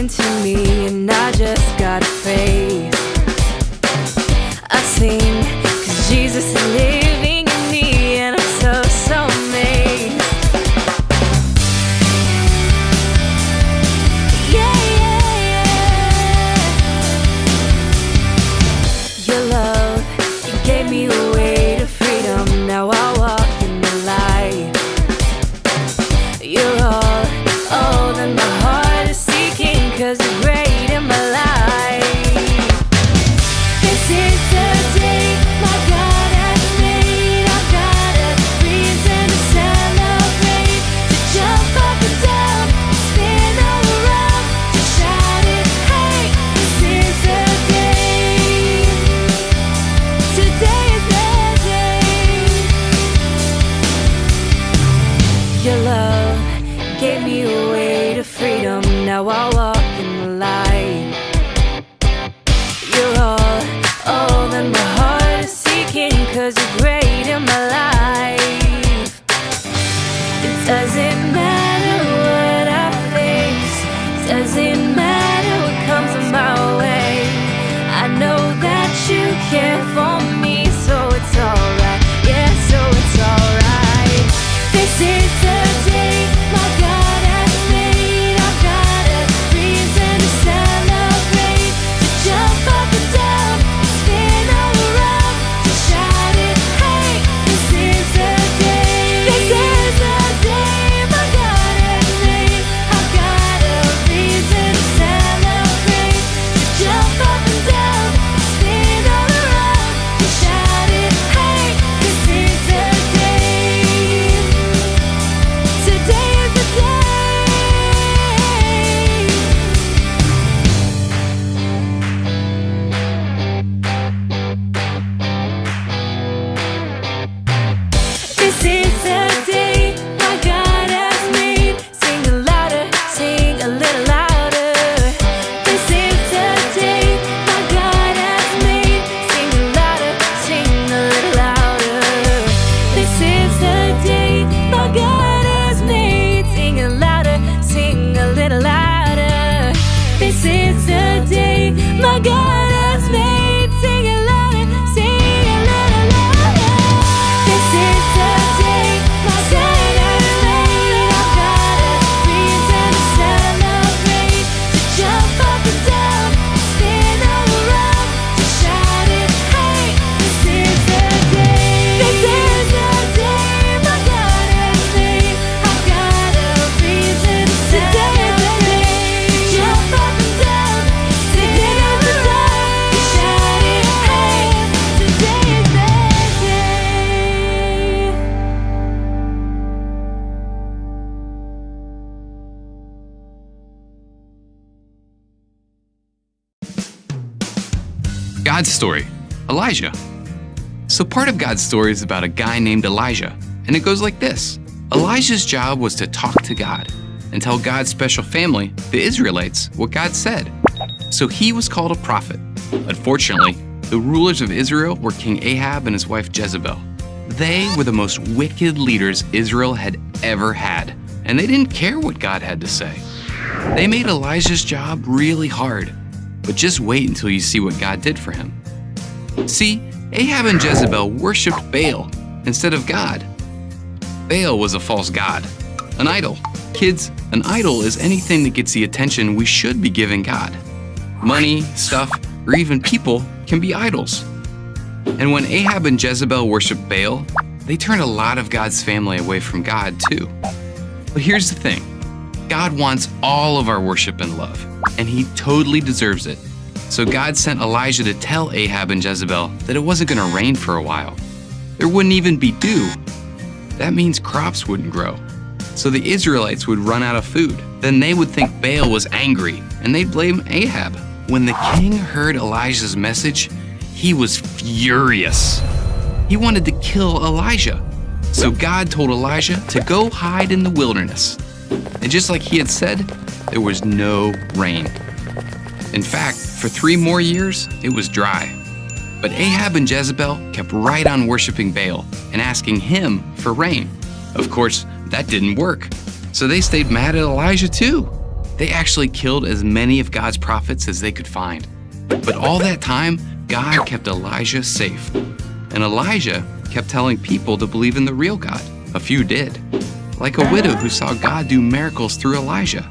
to me, and I just gotta praise. I sing 'cause Jesus is living in me, and I'm so amazed. Yeah, yeah, yeah. Your love, you gave me a way to freedom. Now I walk in the light. You're all that my heart is seeking, 'cause you're great in my life. This is the day my God has made. I've got a reason to celebrate, to jump up and down, to spin all around, to shout it, hey, this is the day. Today is the day. Your love gave me a way to freedom. Now I walk in the light. You're all that my heart is seeking, 'cause you're great in my life. It doesn't matter what I face, doesn't matter what comes my way. I know that you care for me, so it's alright. Yeah, so it's alright. This is the day my God has made. I've got a reason to celebrate, to jump up and down, to spin all around, to shout it, hey, this is the day. This is the day my God has made. I've got a reason to celebrate, to jump up and down, to spin all around, to shout it, hey, this is the day. Today is the day. This is the day my God has made. Sing a louder, sing a little louder. This is the day my God has made. Sing a louder, sing a little louder. This is the day my God has made. Sing a louder, sing a little louder. This is the day my God has made. Sing it louder, sing a little louder. This is the day my God has made. I've got a reason to celebrate, to jump up and down, spin all around, to shout it, hey, this is the day. This is the day my God has made. I've got a reason to celebrate, to jump up and down, spin all around, to shout it, hey, today is the day. God's story, Elijah. So part of God's story is about a guy named Elijah, and it goes like this. Elijah's job was to talk to God and tell God's special family, the Israelites, what God said. So he was called a prophet. Unfortunately, the rulers of Israel were King Ahab and his wife Jezebel. They were the most wicked leaders Israel had ever had, and they didn't care what God had to say. They made Elijah's job really hard. But just wait until you see what God did for him. See, Ahab and Jezebel worshipped Baal instead of God. Baal was a false god, an idol. Kids, an idol is anything that gets the attention we should be giving God. Money, stuff, or even people can be idols. And when Ahab and Jezebel worshiped Baal, they turned a lot of God's family away from God too. But here's the thing. God wants all of our worship and love, and he totally deserves it. So God sent Elijah to tell Ahab and Jezebel that it wasn't going to rain for a while. There wouldn't even be dew. That means crops wouldn't grow. So the Israelites would run out of food. Then they would think Baal was angry, and they'd blame Ahab. When the king heard Elijah's message, he was furious. He wanted to kill Elijah. So God told Elijah to go hide in the wilderness. And just like he had said, there was no rain. In fact, for 3 more years, it was dry. But Ahab and Jezebel kept right on worshiping Baal and asking him for rain. Of course, that didn't work. So they stayed mad at Elijah too. They actually killed as many of God's prophets as they could find. But all that time, God kept Elijah safe. And Elijah kept telling people to believe in the real God. A few did, like a widow who saw God do miracles through Elijah.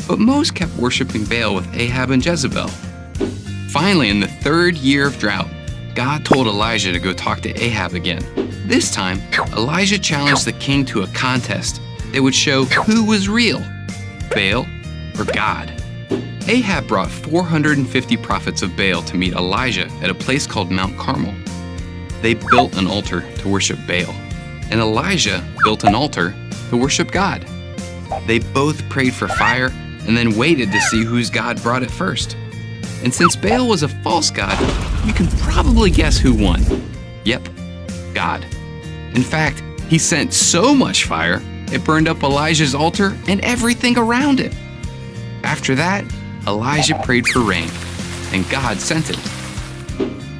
But most kept worshiping Baal with Ahab and Jezebel. Finally, in the 3rd year of drought, God told Elijah to go talk to Ahab again. This time, Elijah challenged the king to a contest that would show who was real, Baal or God. Ahab brought 450 prophets of Baal to meet Elijah at a place called Mount Carmel. They built an altar to worship Baal, and Elijah built an altar to worship God. They both prayed for fire and then waited to see whose God brought it first. And since Baal was a false god, you can probably guess who won. Yep, God. In fact, he sent so much fire, it burned up Elijah's altar and everything around it. After that, Elijah prayed for rain, and God sent it.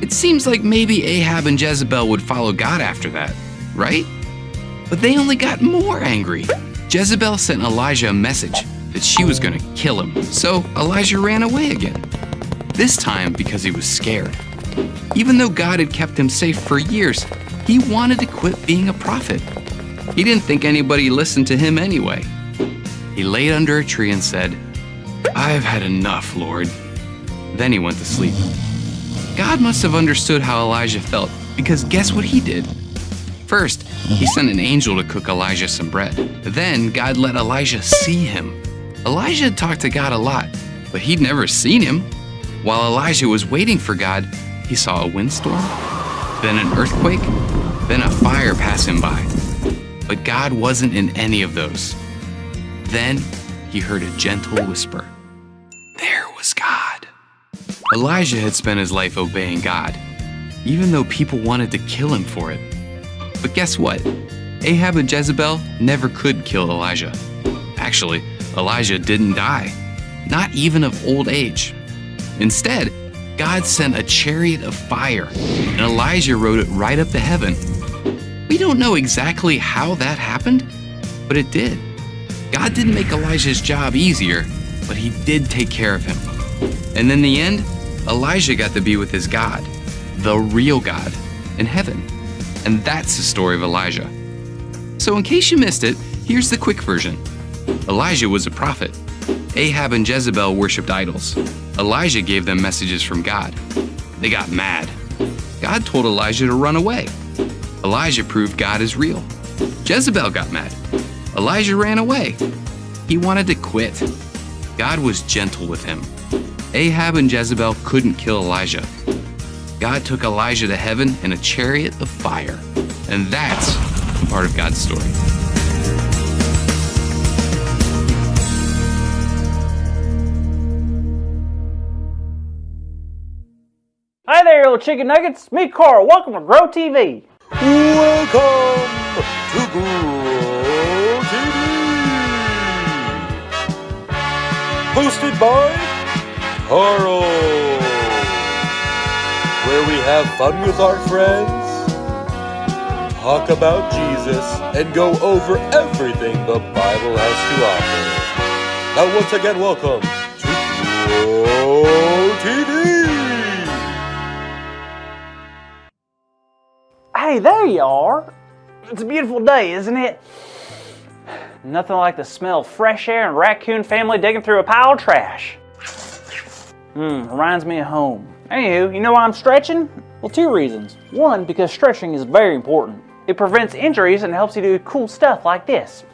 It seems like maybe Ahab and Jezebel would follow God after that, right? But they only got more angry. Jezebel sent Elijah a message that she was going to kill him, so Elijah ran away again. This time because he was scared. Even though God had kept him safe for years, he wanted to quit being a prophet. He didn't think anybody listened to him anyway. He laid under a tree and said, "I've had enough, Lord." Then he went to sleep. God must have understood how Elijah felt, because guess what he did? First, he sent an angel to cook Elijah some bread. Then God let Elijah see him. Elijah had talked to God a lot, but he'd never seen him. While Elijah was waiting for God, he saw a windstorm, then an earthquake, then a fire pass him by. But God wasn't in any of those. Then he heard a gentle whisper. There was God. Elijah had spent his life obeying God, even though people wanted to kill him for it. But guess what? Ahab and Jezebel never could kill Elijah. Actually, Elijah didn't die, not even of old age. Instead, God sent a chariot of fire, and Elijah rode it right up to heaven. We don't know exactly how that happened, but it did. God didn't make Elijah's job easier, but he did take care of him. And in the end, Elijah got to be with his God, the real God, in heaven. And that's the story of Elijah. So in case you missed it, here's the quick version. Elijah was a prophet. Ahab and Jezebel worshipped idols. Elijah gave them messages from God. They got mad. God told Elijah to run away. Elijah proved God is real. Jezebel got mad. Elijah ran away. He wanted to quit. God was gentle with him. Ahab and Jezebel couldn't kill Elijah. God took Elijah to heaven in a chariot of fire. And that's part of God's story. Hi there, little chicken nuggets. Me, Carl. Welcome to Grow TV. Welcome to Grow TV. Hosted by Carl. Where we have fun with our friends, talk about Jesus, and go over everything the Bible has to offer. Now once again, welcome to Grow TV. Hey, there you are. It's a beautiful day, isn't it? Nothing like the smell of fresh air and a raccoon family digging through a pile of trash. Reminds me of home. Anywho, you know why I'm stretching? Well, 2 reasons. 1, because stretching is very important. It prevents injuries and helps you do cool stuff like this.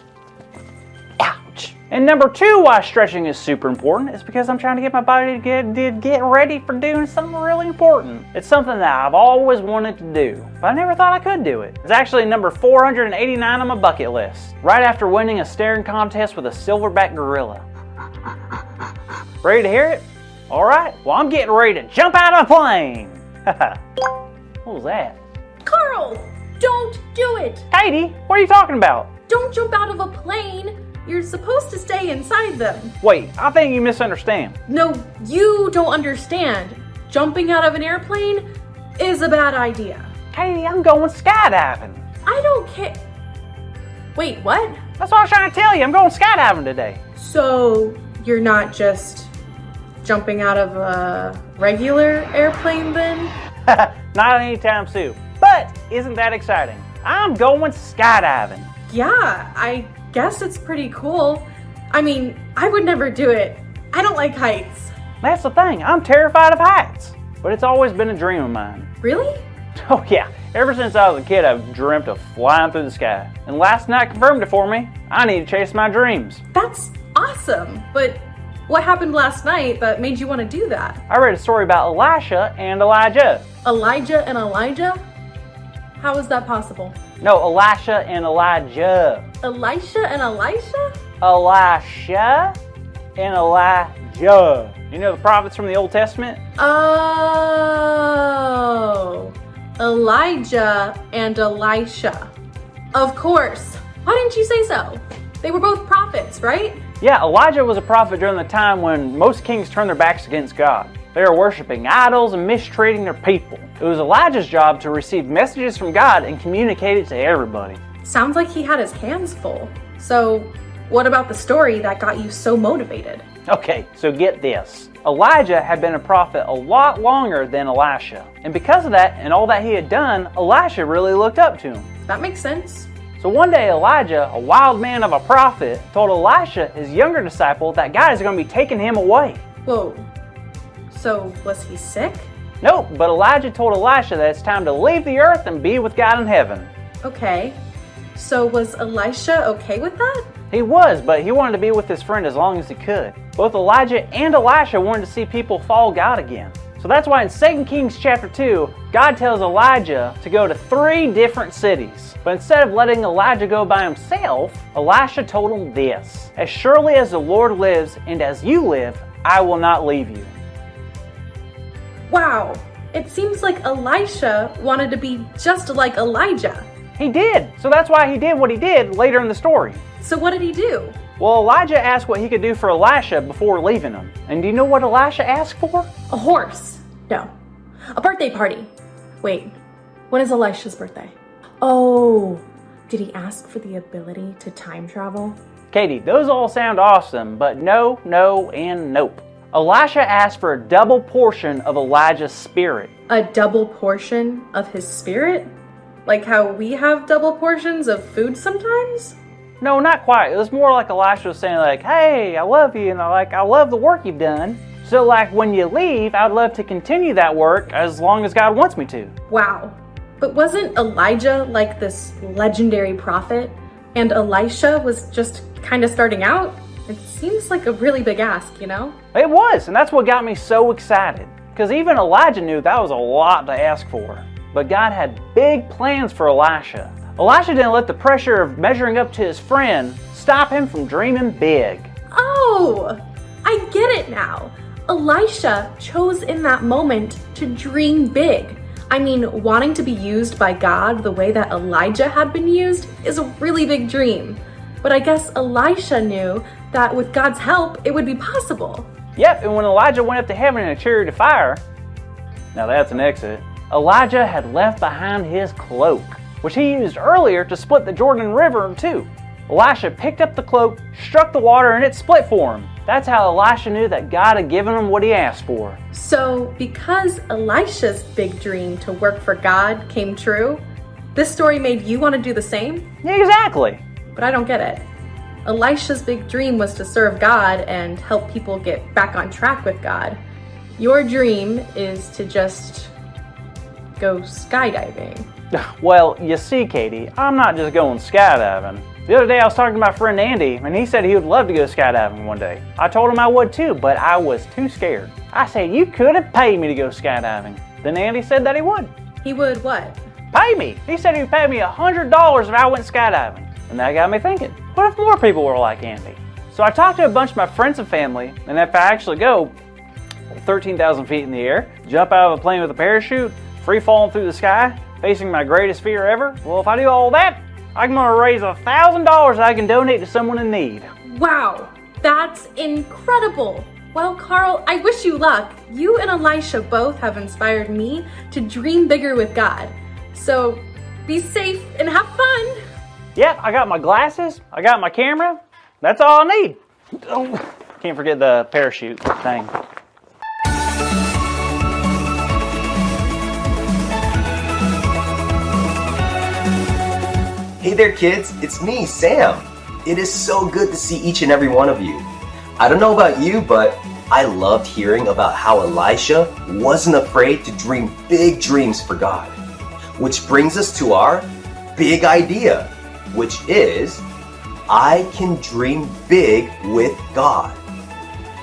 Ouch. And number 2, why stretching is super important is because I'm trying to get my body to get ready for doing something really important. It's something that I've always wanted to do, but I never thought I could do it. It's actually number 489 on my bucket list, right after winning a staring contest with a silverback gorilla. Ready to hear it? All right, well, I'm getting ready to jump out of a plane. What was that? Carl, don't do it. Katie, what are you talking about? Don't jump out of a plane. You're supposed to stay inside them. Wait, I think you misunderstand. No, you don't understand. Jumping out of an airplane is a bad idea. Katie, I'm going skydiving. I don't care. Wait, what? That's what I was trying to tell you. I'm going skydiving today. So, you're not just jumping out of a regular airplane then? Not anytime soon. But isn't that exciting? I'm going skydiving. Yeah, I guess it's pretty cool. I mean, I would never do it. I don't like heights. That's the thing, I'm terrified of heights. But it's always been a dream of mine. Really? Oh yeah, ever since I was a kid I've dreamt of flying through the sky. And last night confirmed it for me. I need to chase my dreams. That's awesome. But what happened last night that made you want to do that? I read a story about Elisha and Elijah. Elijah and Elijah? How is that possible? No, Elisha and Elijah. Elisha and Elisha? Elisha and Elijah. You know the prophets from the Old Testament? Oh, Elijah and Elisha. Of course. Why didn't you say so? They were both prophets, right? Yeah, Elijah was a prophet during the time when most kings turned their backs against God. They were worshiping idols and mistreating their people. It was Elijah's job to receive messages from God and communicate it to everybody. Sounds like he had his hands full. So, what about the story that got you so motivated? Okay, so get this. Elijah had been a prophet a lot longer than Elisha. And because of that and all that he had done, Elisha really looked up to him. That makes sense. So one day Elijah, a wild man of a prophet, told Elisha, his younger disciple, that God is going to be taking him away. Whoa. So, was he sick? Nope, but Elijah told Elisha that it's time to leave the earth and be with God in heaven. Okay. So, was Elisha okay with that? He was, but he wanted to be with his friend as long as he could. Both Elijah and Elisha wanted to see people follow God again. So that's why in 2 Kings chapter 2, God tells Elijah to go to 3 different cities. But instead of letting Elijah go by himself, Elisha told him this: "As surely as the Lord lives and as you live, I will not leave you." Wow. It seems like Elisha wanted to be just like Elijah. He did. So that's why he did what he did later in the story. So what did he do? Well, Elijah asked what he could do for Elisha before leaving him. And do you know what Elisha asked for? A horse. No. A birthday party. Wait, when is Elisha's birthday? Oh, did he ask for the ability to time travel? Katie, those all sound awesome, but no, no, and nope. Elisha asked for a double portion of Elijah's spirit. A double portion of his spirit? Like how we have double portions of food sometimes? No, not quite. It was more like Elisha was saying like, "Hey, I love you, and I love the work you've done. So like when you leave, I'd love to continue that work as long as God wants me to." Wow. But wasn't Elijah like this legendary prophet? And Elisha was just kind of starting out? It seems like a really big ask, you know? It was, and that's what got me so excited. Because even Elijah knew that was a lot to ask for. But God had big plans for Elisha. Elisha didn't let the pressure of measuring up to his friend stop him from dreaming big. Oh, I get it now. Elisha chose in that moment to dream big. I mean, wanting to be used by God the way that Elijah had been used is a really big dream. But I guess Elisha knew that with God's help, it would be possible. Yep, and when Elijah went up to heaven in a chariot of fire, now that's an exit, Elijah had left behind his cloak, which he used earlier to split the Jordan River in two. Elisha picked up the cloak, struck the water, and it split for him. That's how Elisha knew that God had given him what he asked for. So, because Elisha's big dream to work for God came true, this story made you want to do the same? Exactly. But I don't get it. Elisha's big dream was to serve God and help people get back on track with God. Your dream is to just go skydiving. Well, you see, Katie, I'm not just going skydiving. The other day I was talking to my friend Andy, and he said he would love to go skydiving one day. I told him I would too, but I was too scared. I said, "You could have paid me to go skydiving." Then Andy said that he would. He would what? Pay me. He said he would pay me $100 if I went skydiving. And that got me thinking, what if more people were like Andy? So I talked to a bunch of my friends and family, and if I actually go 13,000 feet in the air, jump out of a plane with a parachute, free falling through the sky, facing my greatest fear ever, well, if I do all that, I'm going to raise $1,000 I can donate to someone in need. Wow, that's incredible. Well, Carl, I wish you luck. You and Elisha both have inspired me to dream bigger with God. So be safe and have fun. Yep, I got my glasses, I got my camera. That's all I need. Can't forget the parachute thing. Hey there kids, it's me, Sam. It is so good to see each and every one of you. I don't know about you, but I loved hearing about how Elisha wasn't afraid to dream big dreams for God. Which brings us to our big idea, which is, I can dream big with God.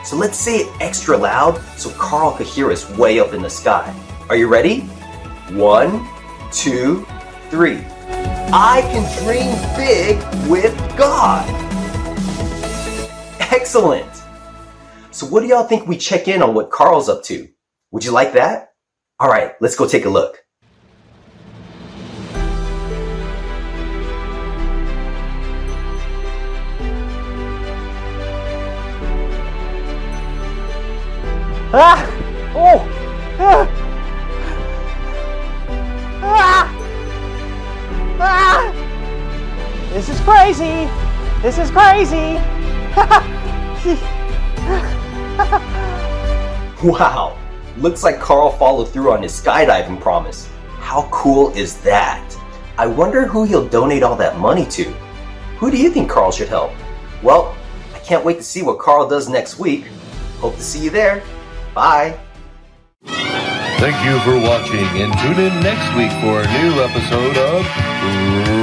So let's say it extra loud so Carl could hear us way up in the sky. Are you ready? 1, 2, 3. I can dream big with God. Excellent. So what do y'all think we check in on what Carl's up to? Would you like that? All right, let's go take a look. Ah! Oh! Ah! Ah! Ah! This is crazy! This is crazy! Wow, looks like Carl followed through on his skydiving promise. How cool is that? I wonder who he'll donate all that money to. Who do you think Carl should help? Well, I can't wait to see what Carl does next week. Hope to see you there. Bye. Thank you for watching, and tune in next week for a new episode of